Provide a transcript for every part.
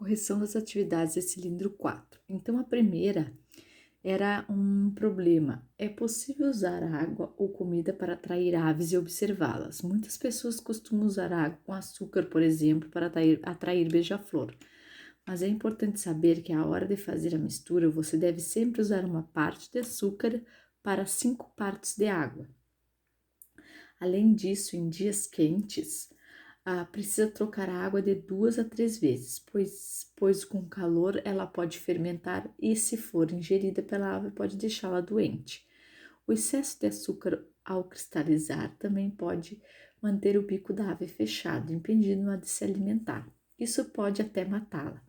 correção das atividades desse cilindro 4. Então, a primeira era um problema. É possível usar água ou comida para atrair aves e observá-las. Muitas pessoas costumam usar água com açúcar, por exemplo, para atrair beija-flor. Mas é importante saber que, à hora de fazer a mistura, você deve sempre usar uma parte de açúcar para 5 partes de água. Além disso, em dias quentes, precisa trocar a água de 2 a 3 vezes, pois com calor ela pode fermentar e, se for ingerida pela ave, pode deixá-la doente. O excesso de açúcar ao cristalizar também pode manter o bico da ave fechado, impedindo-a de se alimentar. Isso pode até matá-la.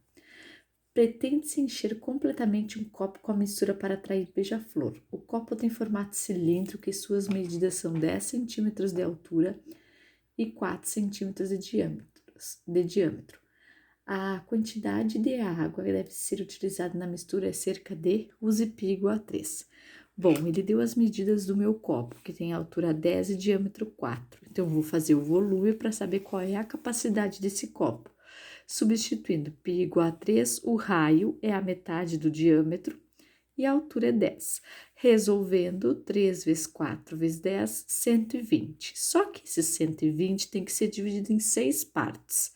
Pretende-se encher completamente um copo com a mistura para atrair beija-flor. O copo tem formato cilíndrico e suas medidas são 10 centímetros de altura e 4 centímetros de diâmetro. A quantidade de água que deve ser utilizada na mistura é cerca de, use pi igual a 3. Bom, ele deu as medidas do meu copo, que tem altura 10 e diâmetro 4. Então, eu vou fazer o volume para saber qual é a capacidade desse copo. Substituindo π igual a 3, o raio é a metade do diâmetro e a altura é 10. Resolvendo, 3 vezes 4 vezes 10, 120. Só que esse 120 tem que ser dividido em 6 partes.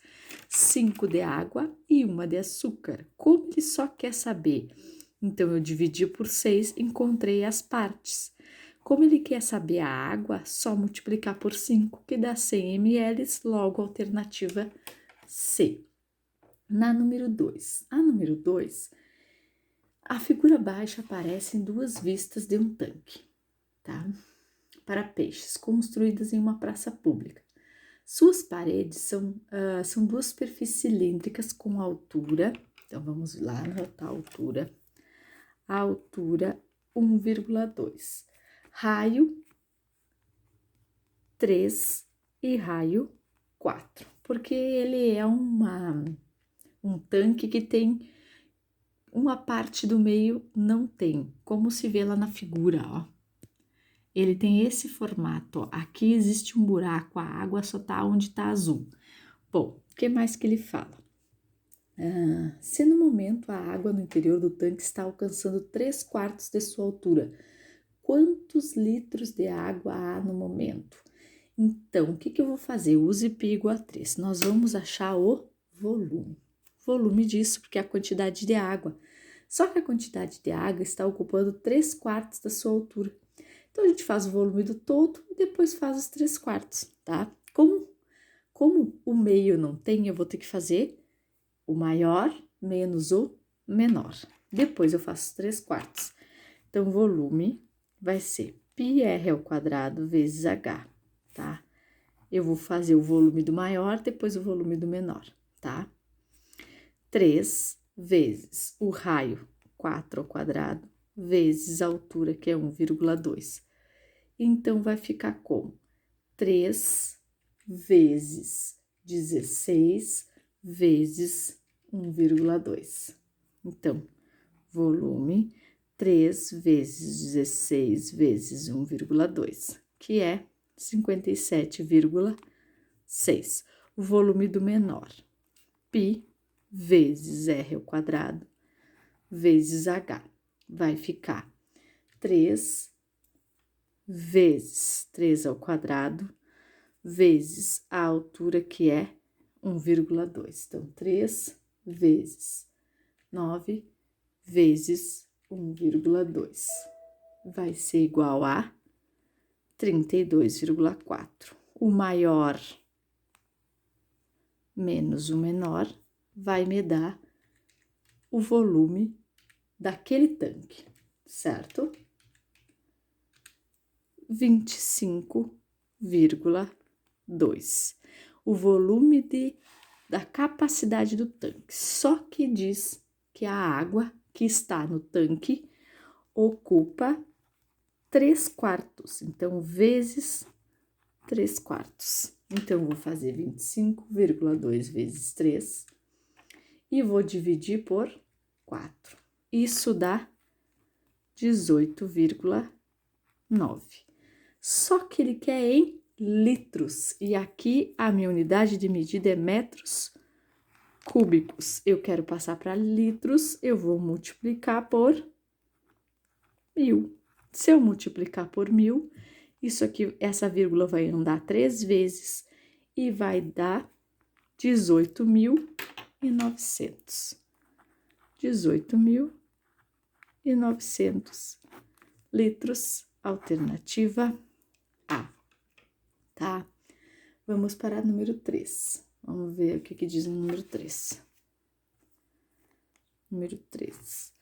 5 de água e 1 de açúcar. Como ele só quer saber? Então, eu dividi por 6, encontrei as partes. Como ele quer saber a água, só multiplicar por 5, que dá 100 ml, logo alternativa C. Na número 2. A número 2, a figura abaixo aparece em 2 vistas de um tanque, tá? Para peixes, construídas em uma praça pública. Suas paredes são 2 superfícies cilíndricas com altura, então vamos lá anotar a altura. A altura 1,2, raio 3 e raio 4, porque ele é um tanque que tem uma parte do meio não tem, como se vê lá na figura, ó. Ele tem esse formato, ó. Aqui existe um buraco, a água só tá onde tá azul. Bom, o que mais que ele fala? Se no momento a água no interior do tanque está alcançando 3/4 de sua altura, quantos litros de água há no momento? Então, o que eu vou fazer? Use π igual a 3. Nós vamos achar o volume. Volume disso, porque é a quantidade de água. Só que a quantidade de água está ocupando 3/4 da sua altura. Então, a gente faz o volume do todo e depois faz os 3/4, tá? Como o meio não tem, eu vou ter que fazer o maior menos o menor. Depois eu faço 3/4. Então, o volume vai ser πr ao quadrado vezes h, tá? Eu vou fazer o volume do maior, depois o volume do menor, tá? 3 vezes o raio, 4 ao quadrado, vezes a altura, que é 1,2. Então, vai ficar como 3 vezes 16 vezes 1,2. Então, volume 3 vezes 16 vezes 1,2, que é 57,6. O volume do menor, π vezes r ao quadrado vezes h, vai ficar 3 vezes 3 ao quadrado vezes a altura, que é 1,2. Então, 3 vezes 9 vezes 1,2 vai ser igual a 32,4. O maior menos o menor vai me dar o volume daquele tanque, certo? 25,2. O volume da capacidade do tanque. Só que diz que a água que está no tanque ocupa 3/4. Então, vezes 3/4. Então, vou fazer 25,2 vezes 3 e vou dividir por 4. Isso dá 18,9. Só que ele quer em litros, e aqui a minha unidade de medida é metros cúbicos, eu quero passar para litros, eu vou multiplicar por 1.000. Se eu multiplicar por 1.000, isso aqui, essa vírgula vai andar 3 vezes e vai dar 18.900. 18.900 litros, alternativa A, tá? Vamos para número 3. Vamos ver o que diz no número 3. Número 3.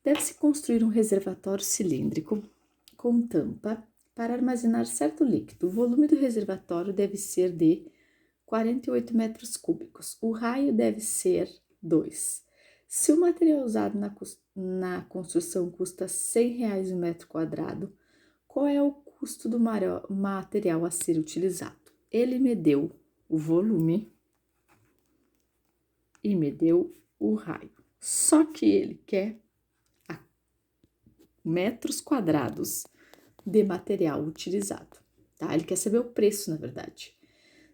Deve-se construir um reservatório cilíndrico com tampa para armazenar certo líquido. O volume do reservatório deve ser de 48 metros cúbicos. O raio deve ser 2. Se o material usado na construção custa R$100 o metro quadrado, qual é o custo do material a ser utilizado? Ele me deu o volume e me deu o raio. Só que ele quer metros quadrados de material utilizado, tá? Ele quer saber o preço, na verdade.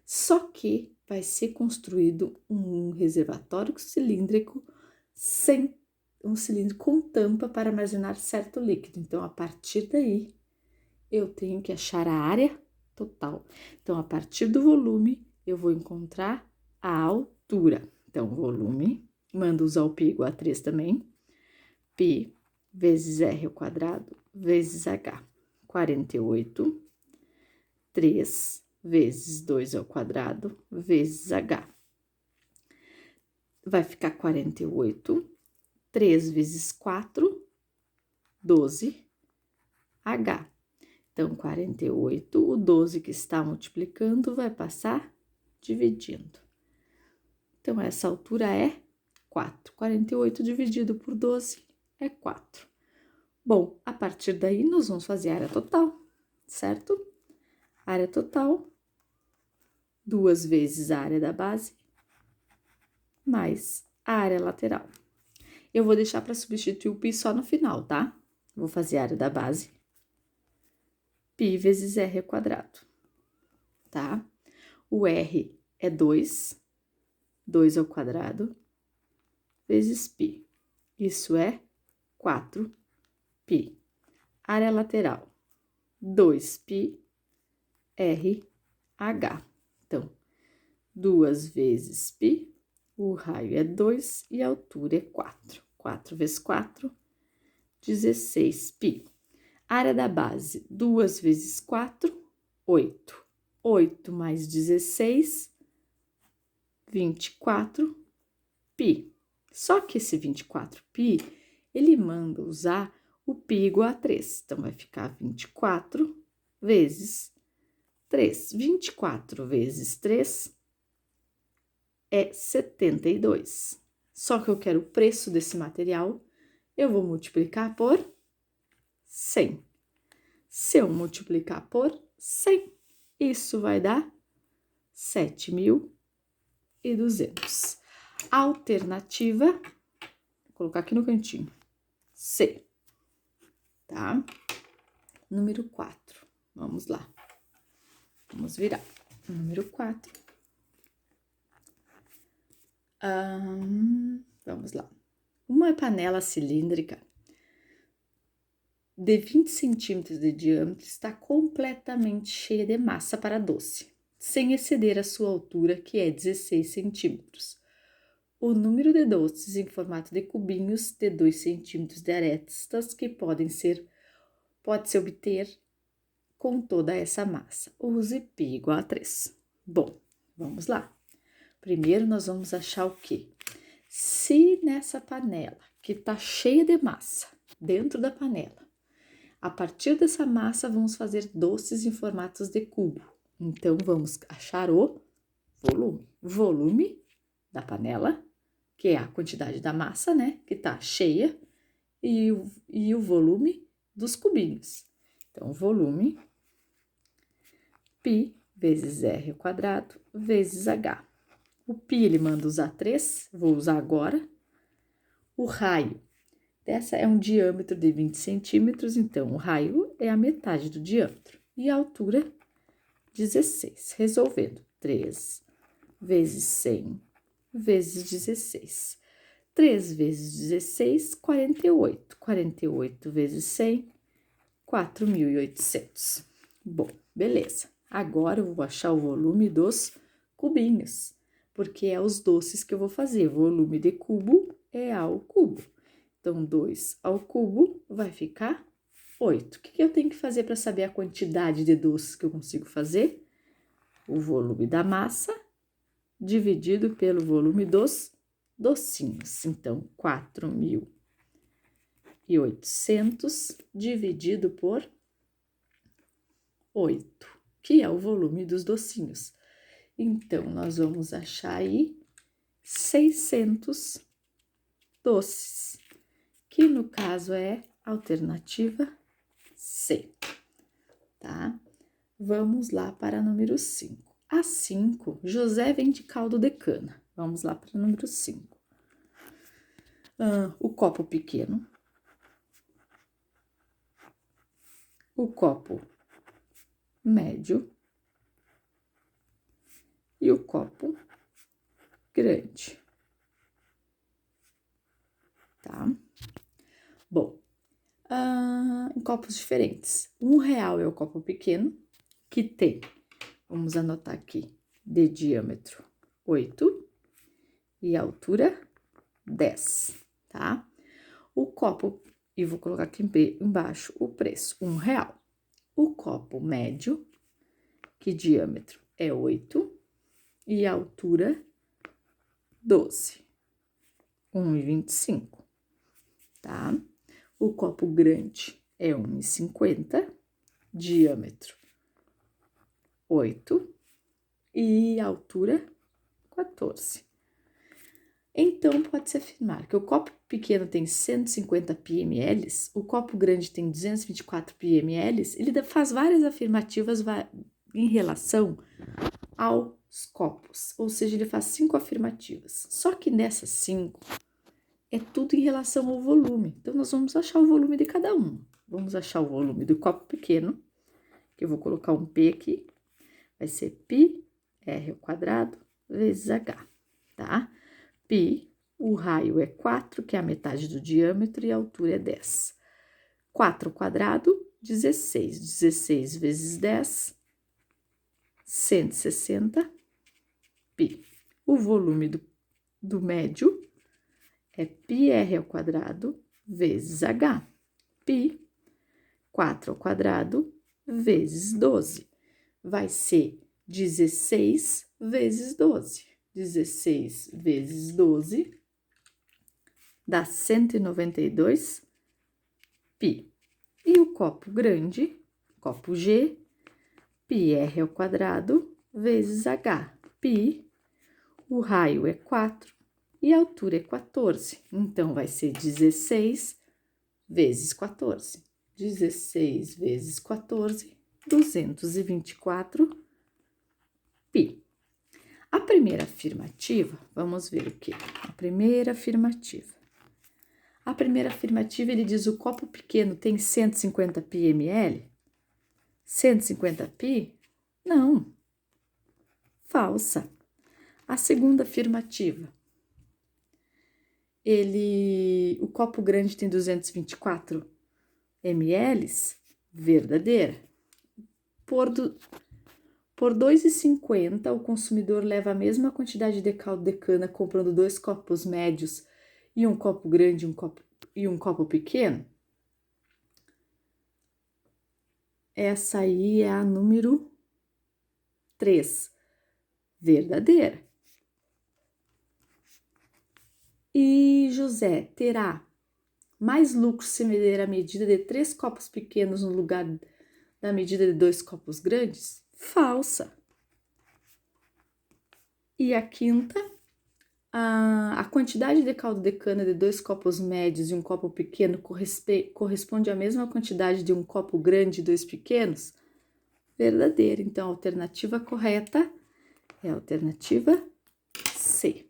Só que vai ser construído um reservatório cilíndrico um cilindro com tampa para armazenar certo líquido. Então, a partir daí, eu tenho que achar a área total. Então, a partir do volume, eu vou encontrar a altura. Então, volume, mando usar o π igual a 3 também. π vezes r ao quadrado vezes h. 48, 3 vezes 2 ao quadrado vezes h. Vai ficar 48, 3 vezes 4, 12, h. Então, 48, o 12 que está multiplicando vai passar dividindo. Então, essa altura é 4. 48 dividido por 12 é 4. Bom, a partir daí, nós vamos fazer a área total, certo? Área total, 2 vezes a área da base, mais a área lateral. Eu vou deixar para substituir o π só no final, tá? Vou fazer a área da base, π vezes r ao quadrado, tá? O r é 2 ao quadrado, vezes π. Isso é 4π. Área lateral, 2π r h. Então, 2 vezes π, o raio é 2 e a altura é 4. 4 vezes 4, 16π. Área da base, 2 vezes 4, 8. 8 mais 16, 24π. Só que esse 24π, ele manda usar o π igual a 3. Então, vai ficar 24 vezes 3. 24 vezes 3 é 72. Só que eu quero o preço desse material, eu vou multiplicar por 100. Se eu multiplicar por 100, isso vai dar 7.200. Alternativa, vou colocar aqui no cantinho, C, tá? Número 4, vamos lá. Vamos virar. Número 4. Vamos lá. Uma panela cilíndrica de 20 centímetros de diâmetro está completamente cheia de massa para doce, sem exceder a sua altura, que é 16 centímetros. O número de doces em formato de cubinhos de 2 centímetros de arestas que pode-se obter com toda essa massa. Use π igual a 3. Bom, vamos lá. Primeiro, nós vamos achar o quê? Se nessa panela, que tá cheia de massa, dentro da panela, a partir dessa massa, vamos fazer doces em formatos de cubo. Então, vamos achar o volume. Volume da panela, que é a quantidade da massa, né? Que tá cheia, e o volume dos cubinhos. Então, volume, π vezes r ao quadrado, vezes h. O π, ele manda usar 3, vou usar agora. O raio dessa é um diâmetro de 20 centímetros, então, o raio é a metade do diâmetro. E a altura, 16. Resolvendo, 3 vezes 100 vezes 16. 3 vezes 16, 48. 48 vezes 100, 4.800. Bom, beleza. Agora eu vou achar o volume dos cubinhos, porque é os doces que eu vou fazer. Volume de cubo é A ao cubo. Então, 2 ao cubo vai ficar 8. O que eu tenho que fazer para saber a quantidade de doces que eu consigo fazer? O volume da massa dividido pelo volume dos docinhos. Então, 4.800 dividido por 8, que é o volume dos docinhos. Então, nós vamos achar aí 600 doces, que no caso é a alternativa C, tá? Vamos lá para número 5. A 5, José vende caldo de cana. Vamos lá para o número 5. O copo pequeno, o copo médio e o copo grande, tá? Bom, em copos diferentes. R$1 é o copo pequeno, que tem, vamos anotar aqui, de diâmetro 8 e altura 10, tá? O copo, e vou colocar aqui embaixo o preço, R$1. O copo médio, que diâmetro é 8 e altura 12, 1,25, tá? O copo grande é 1,50, diâmetro 8 e altura 14. Então, pode-se afirmar que o copo pequeno tem 150 pml, o copo grande tem 224 pml, ele faz várias afirmativas em relação aos copos, ou seja, ele faz 5 afirmativas. Só que nessas 5 é tudo em relação ao volume. Então, nós vamos achar o volume de cada um. Vamos achar o volume do copo pequeno, que eu vou colocar um P aqui, vai ser πr ao quadrado vezes h, tá? Π, o raio é 4, que é a metade do diâmetro, e a altura é 10. 4 ao quadrado, 16. 16 vezes 10, 160 π. O volume do médio é πr ao quadrado vezes h. Π, 4 ao quadrado vezes 12. Vai ser 16 vezes 12. 16 vezes 12 dá 192 π. E o copo grande, copo G, πr ao quadrado vezes h. Π, o raio é 4 e a altura é 14. Então, vai ser 16 vezes 14. 16 vezes 14, 224 π. A primeira afirmativa, vamos ver o que? A primeira afirmativa. A primeira afirmativa, ele diz o copo pequeno tem 150 pml? 150 π? Não. Falsa. A segunda afirmativa, o copo grande tem 224 ml? Verdadeira. Por R$ 2,50, o consumidor leva a mesma quantidade de caldo de cana comprando 2 copos médios e um copo grande e um copo pequeno? Essa aí é a número 3, verdadeira. E José terá mais lucro se medir a medida de 3 copos pequenos no lugar da medida de 2 copos grandes? Falsa. E a quinta, a quantidade de caldo de cana de 2 copos médios e um copo pequeno corresponde à mesma quantidade de um copo grande e 2 pequenos? Verdadeira. Então, a alternativa correta é a alternativa C.